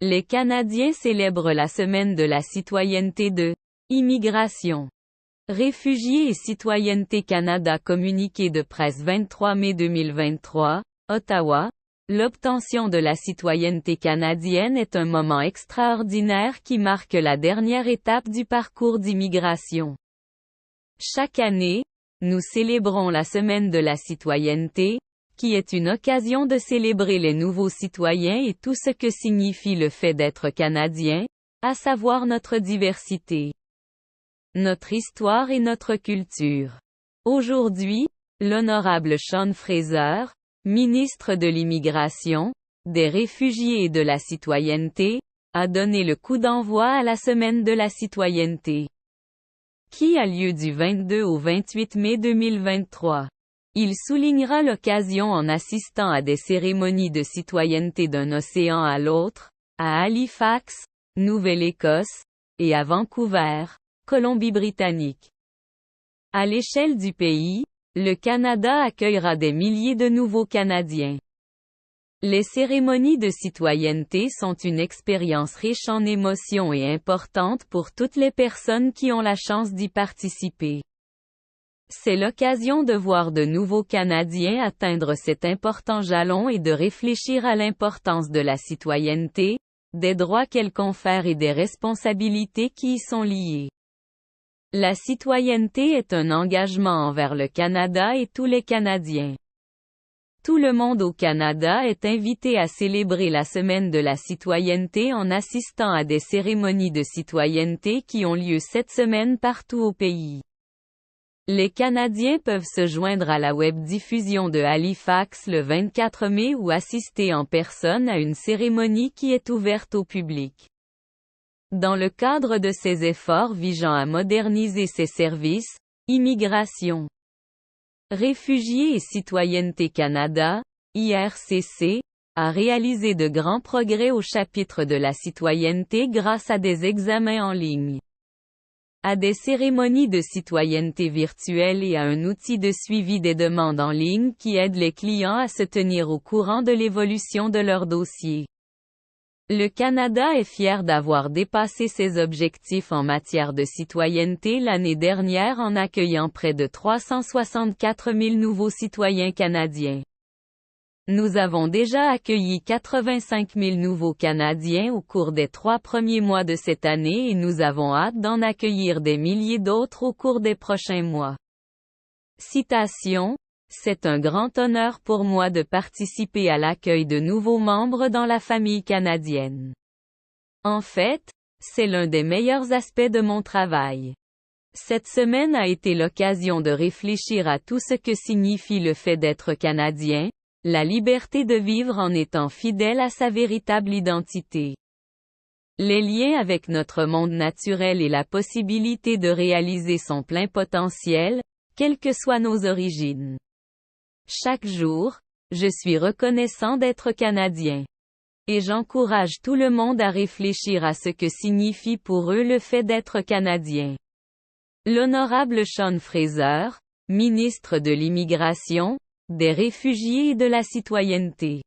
Les Canadiens célèbrent la semaine de la citoyenneté de Immigration, Réfugiés et Citoyenneté Canada. Communiqué de presse 23 mai 2023, Ottawa. L'obtention de la citoyenneté canadienne est un moment extraordinaire qui marque la dernière étape du parcours d'immigration. Chaque année, nous célébrons la semaine de la citoyenneté, qui est une occasion de célébrer les nouveaux citoyens et tout ce que signifie le fait d'être Canadien, à savoir notre diversité, notre histoire et notre culture. Aujourd'hui, l'honorable Sean Fraser, ministre de l'Immigration, des Réfugiés et de la Citoyenneté, a donné le coup d'envoi à la semaine de la citoyenneté, qui a lieu du 22 au 28 mai 2023. Il soulignera l'occasion en assistant à des cérémonies de citoyenneté d'un océan à l'autre, à Halifax, Nouvelle-Écosse, et à Vancouver, Colombie-Britannique. À l'échelle du pays, le Canada accueillera des milliers de nouveaux Canadiens. Les cérémonies de citoyenneté sont une expérience riche en émotions et importante pour toutes les personnes qui ont la chance d'y participer. C'est l'occasion de voir de nouveaux Canadiens atteindre cet important jalon et de réfléchir à l'importance de la citoyenneté, des droits qu'elle confère et des responsabilités qui y sont liées. La citoyenneté est un engagement envers le Canada et tous les Canadiens. Tout le monde au Canada est invité à célébrer la semaine de la citoyenneté en assistant à des cérémonies de citoyenneté qui ont lieu cette semaine partout au pays. Les Canadiens peuvent se joindre à la web-diffusion de Halifax le 24 mai ou assister en personne à une cérémonie qui est ouverte au public. Dans le cadre de ces efforts visant à moderniser ses services, Immigration, Réfugiés et Citoyenneté Canada, IRCC, a réalisé de grands progrès au chapitre de la citoyenneté grâce à des examens en ligne, à des cérémonies de citoyenneté virtuelles et à un outil de suivi des demandes en ligne qui aide les clients à se tenir au courant de l'évolution de leur dossier. Le Canada est fier d'avoir dépassé ses objectifs en matière de citoyenneté l'année dernière en accueillant près de 364 000 nouveaux citoyens canadiens. Nous avons déjà accueilli 85 000 nouveaux Canadiens au cours des 3 premiers mois de cette année et nous avons hâte d'en accueillir des milliers d'autres au cours des prochains mois. Citation: c'est un grand honneur pour moi de participer à l'accueil de nouveaux membres dans la famille canadienne. En fait, c'est l'un des meilleurs aspects de mon travail. Cette semaine a été l'occasion de réfléchir à tout ce que signifie le fait d'être Canadien, la liberté de vivre en étant fidèle à sa véritable identité, les liens avec notre monde naturel et la possibilité de réaliser son plein potentiel, quelles que soient nos origines. Chaque jour, je suis reconnaissant d'être Canadien. Et j'encourage tout le monde à réfléchir à ce que signifie pour eux le fait d'être Canadien. L'honorable Sean Fraser, ministre de l'Immigration, des Réfugiés et de la Citoyenneté.